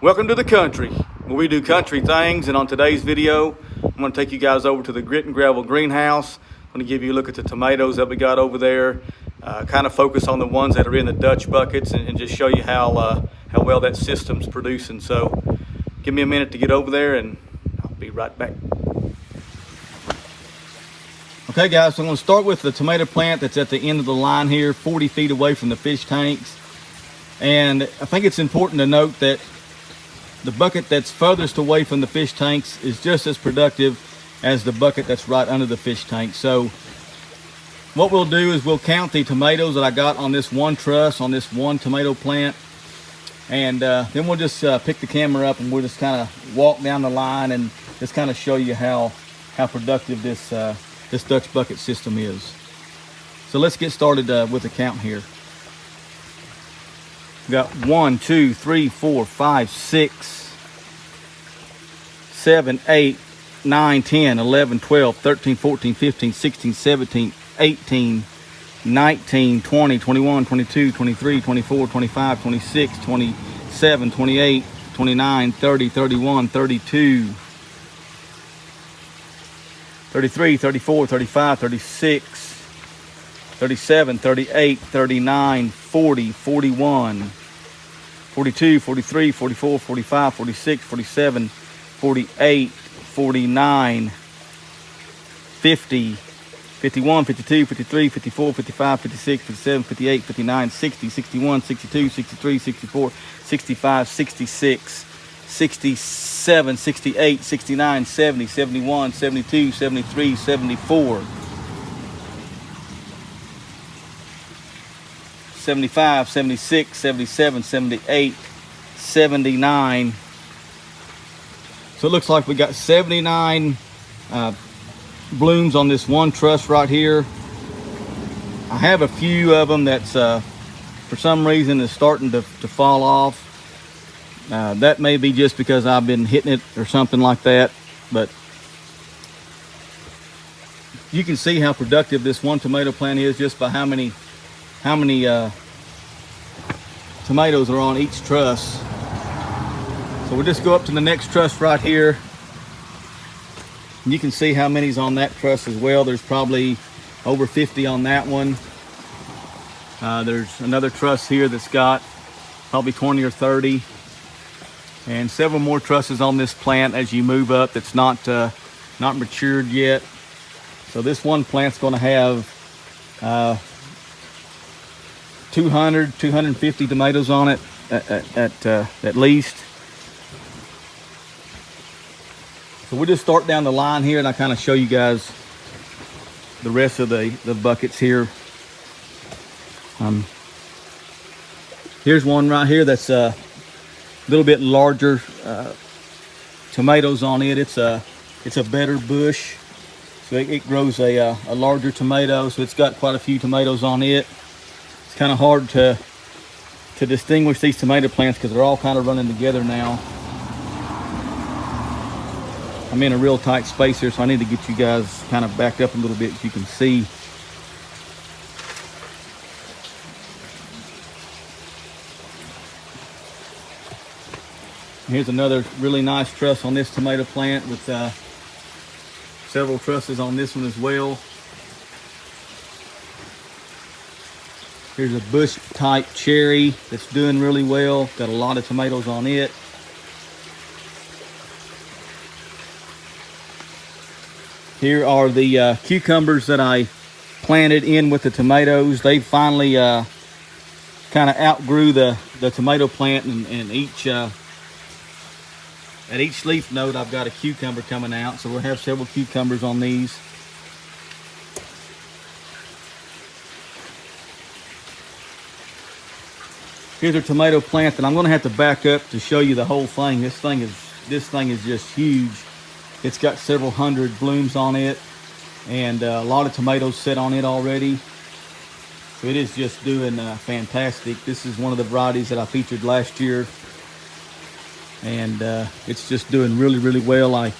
Welcome to the country, where we do country things. And on today's video, I'm going to take you guys over to the Grit and Gravel greenhouse. I'm going to give you a look at the tomatoes that we got over there, kind of focus on the ones that are in the Dutch buckets, and just show you how well that system's producing. So give me a minute to get over there and I'll be right back. Okay guys, so I'm going to start with the tomato plant that's at the end of the line here, 40 feet away from the fish tanks. And I think it's important to note that the bucket that's furthest away from the fish tanks is just as productive as the bucket that's right under the fish tank. So what we'll do is we'll count the tomatoes that I got on this one truss, on this one tomato plant. And then we'll just pick the camera up and we'll just kind of walk down the line and just kind of show you how productive this Dutch bucket system is. So let's get started with the count here. We got 1, 2, 3, 4, 5, 6, 7, 8, 9, 10, 11, 12, 13, 14, 15, 16, 17, 18, 19, 20, 21, 22, 23, 24, 25, 26, 27, 28, 29, 30, 31, 32, 33, 34, 35, 36, 37, 38, 39, 40, 41, 42, 43, 44, 45, 46, 47, 48, 49, 50, 51, 52, 53, 54, 55, 56, 57, 58, 59, 60, 61, 62, 63, 64, 65, 66, 67, 68, 69, 70, 71, 72, 73, 74, 75, 76, 77, 78, 79. So it looks like we got 79 blooms on this one truss right here. I have a few of them that's for some reason is starting to fall off. That may be just because I've been hitting it or something like that, but you can see how productive this one tomato plant is just by how many tomatoes are on each truss. So we'll just go up to the next truss right here. And you can see how many's on that truss as well. There's probably over 50 on that one. There's another truss here that's got probably 20 or 30. And several more trusses on this plant as you move up that's not matured yet. So this one plant's going to have 200, 250 tomatoes on it at least. So we'll just start down the line here and I'll kind of show you guys the rest of the buckets here. Here's one right here that's a little bit larger tomatoes on it. It's a better bush, so it grows a larger tomato, so it's got quite a few tomatoes on it. It's kind of hard to distinguish these tomato plants because they're all kind of running together now. I'm in a real tight space here, so I need to get you guys kind of backed up a little bit so you can see. Here's another really nice truss on this tomato plant with several trusses on this one as well. Here's a bush type cherry that's doing really well. Got a lot of tomatoes on it. Here are the cucumbers that I planted in with the tomatoes. They finally kind of outgrew the tomato plant, and at each leaf node I've got a cucumber coming out, so we'll have several cucumbers on these. Here's a tomato plant that I'm going to have to back up to show you the whole thing. This thing is just huge. It's got several hundred blooms on it and a lot of tomatoes set on it already. So it is just doing fantastic. This is one of the varieties that I featured last year, and it's just doing really, really well. I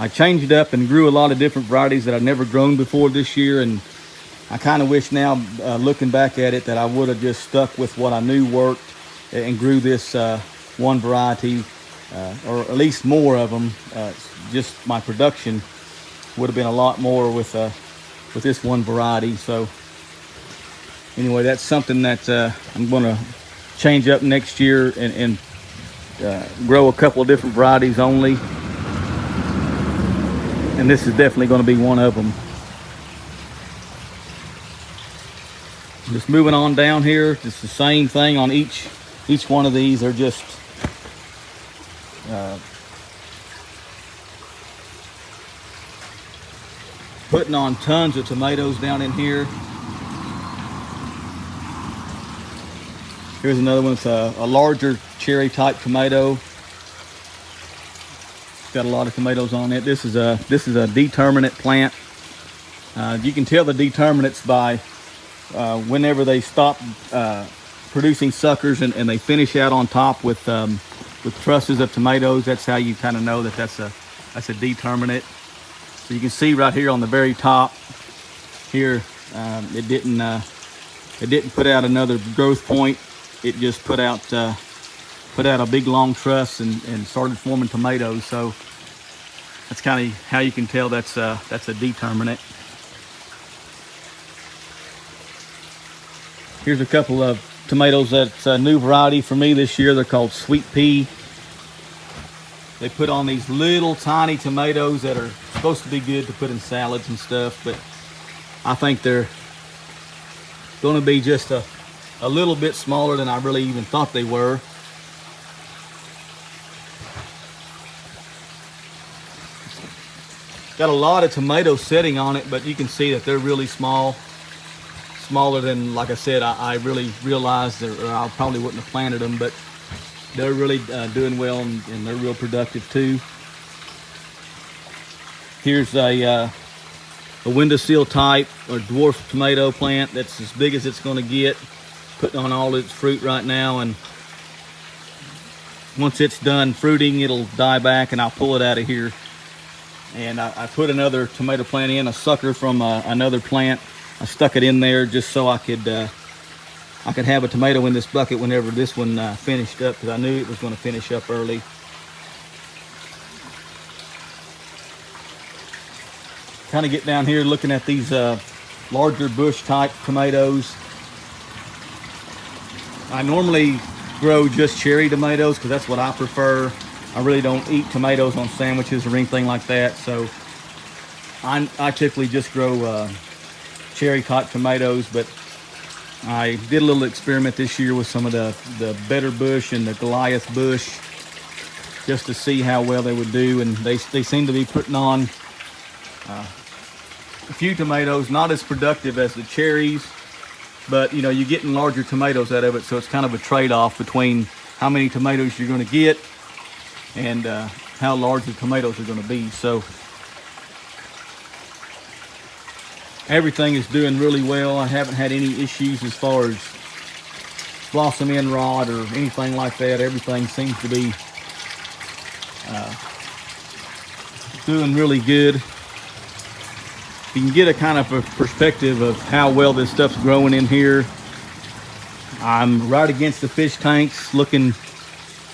changed it up and grew a lot of different varieties that I've never grown before this year, and I kind of wish now, looking back at it, that I would have just stuck with what I knew worked and grew this one variety, or at least more of them. Just my production would have been a lot more with this one variety. So anyway, that's something that I'm going to change up next year and grow a couple of different varieties only. And this is definitely going to be one of them. Just moving on down here, just the same thing on each one of these. They're just putting on tons of tomatoes down in here. Here's another one. It's a larger cherry type tomato. It's got a lot of tomatoes on it. This is a determinate plant. You can tell the determinates by whenever they stop producing suckers and they finish out on top with trusses of tomatoes. That's how you kind of know that that's a determinate. So you can see right here on the very top here, it didn't put out another growth point. It just put out a big long truss and started forming tomatoes. So that's kind of how you can tell that's a determinate. Here's a couple of tomatoes that's a new variety for me this year. They're called sweet pea. They put on these little tiny tomatoes that are supposed to be good to put in salads and stuff, but I think they're going to be just a little bit smaller than I really even thought they were. Got a lot of tomatoes sitting on it, but you can see that they're really small. Smaller than, like I said, I really realized, or I probably wouldn't have planted them, but they're really doing well, and they're real productive too. Here's a windowsill type or dwarf tomato plant that's as big as it's going to get, putting on all its fruit right now, and once it's done fruiting, it'll die back and I'll pull it out of here. And I put another tomato plant in, a sucker from another plant. I stuck it in there just so I could have a tomato in this bucket whenever this one finished up, because I knew it was going to finish up early. Kind of get down here looking at these larger bush type tomatoes. I normally grow just cherry tomatoes because that's what I prefer. I really don't eat tomatoes on sandwiches or anything like that, so I typically just grow cherry type tomatoes. But I did a little experiment this year with some of the better bush and the Goliath bush just to see how well they would do, and they seem to be putting on a few tomatoes, not as productive as the cherries, but you know, you're getting larger tomatoes out of it, so it's kind of a trade-off between how many tomatoes you're going to get and how large the tomatoes are going to be. So everything is doing really well. I haven't had any issues as far as blossom end rot or anything like that. Everything seems to be doing really good. You can get a kind of a perspective of how well this stuff's growing in here. I'm right against the fish tanks looking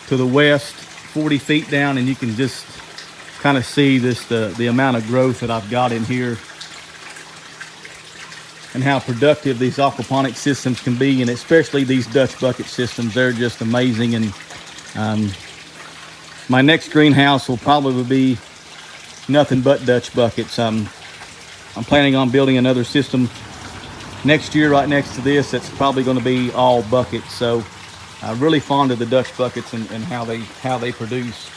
to the west 40 feet down, and you can just kind of see this the amount of growth that I've got in here and how productive these aquaponic systems can be, and especially these Dutch bucket systems. They're just amazing. And my next greenhouse will probably be nothing but Dutch buckets. I'm planning on building another system next year right next to this that's probably going to be all buckets. So I'm really fond of the Dutch buckets and how they produce.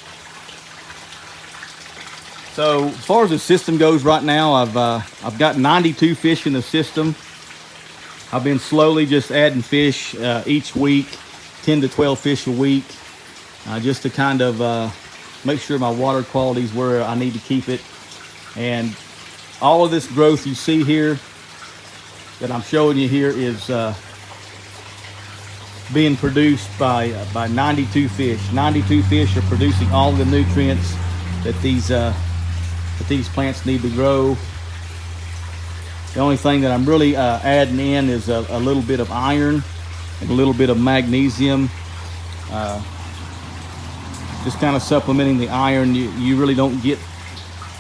So as far as the system goes right now, I've got 92 fish in the system. I've been slowly just adding fish each week, 10 to 12 fish a week, just to kind of make sure my water quality is where I need to keep it. And all of this growth you see here that I'm showing you here is being produced by 92 fish. 92 fish are producing all the nutrients that these plants need to grow. The only thing that I'm really adding in is a little bit of iron and a little bit of magnesium. just kind of supplementing the iron. You really don't get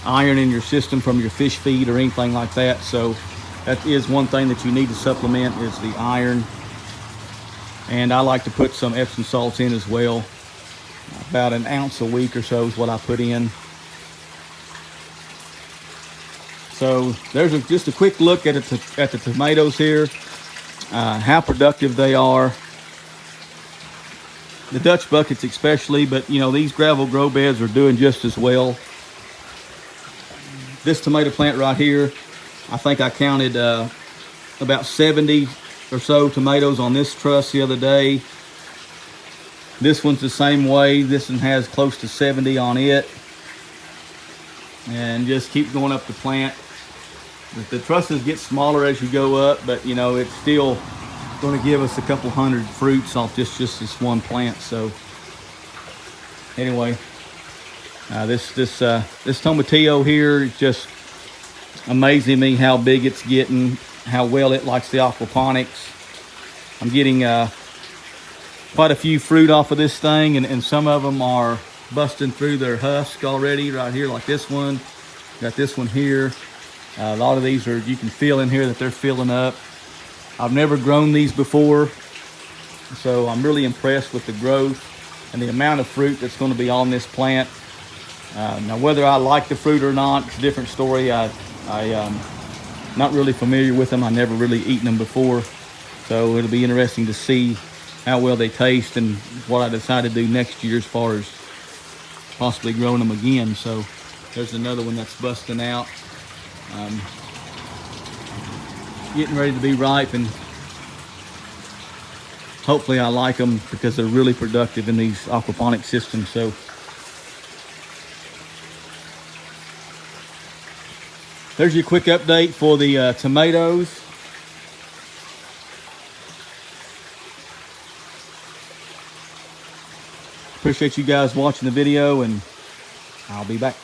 iron in your system from your fish feed or anything like that. So that is one thing that you need to supplement, is the iron. And I like to put some Epsom salts in as well. About an ounce a week or so is what I put in. So there's just a quick look at the tomatoes here, how productive they are. The Dutch buckets especially, but you know, these gravel grow beds are doing just as well. This tomato plant right here, I think I counted about 70 or so tomatoes on this truss the other day. This one's the same way. This one has close to 70 on it. And just keep going up the plant. The trusses get smaller as you go up, but you know, it's still going to give us a couple hundred fruits off just this one plant. So anyway, this tomatillo here is just amazing me how big it's getting, how well it likes the aquaponics. I'm getting quite a few fruit off of this thing, and some of them are busting through their husk already right here, like this one. Got this one here. A lot of these are, you can feel in here that they're filling up. I've never grown these before, so I'm really impressed with the growth and the amount of fruit that's going to be on this plant. Now, whether I like the fruit or not, it's a different story. I'm not really familiar with them. I've never really eaten them before, so it'll be interesting to see how well they taste and what I decide to do next year as far as possibly growing them again. So there's another one that's busting out. Getting ready to be ripe, and hopefully I like them because they're really productive in these aquaponic systems. So there's your quick update for the tomatoes. Appreciate you guys watching the video, and I'll be back.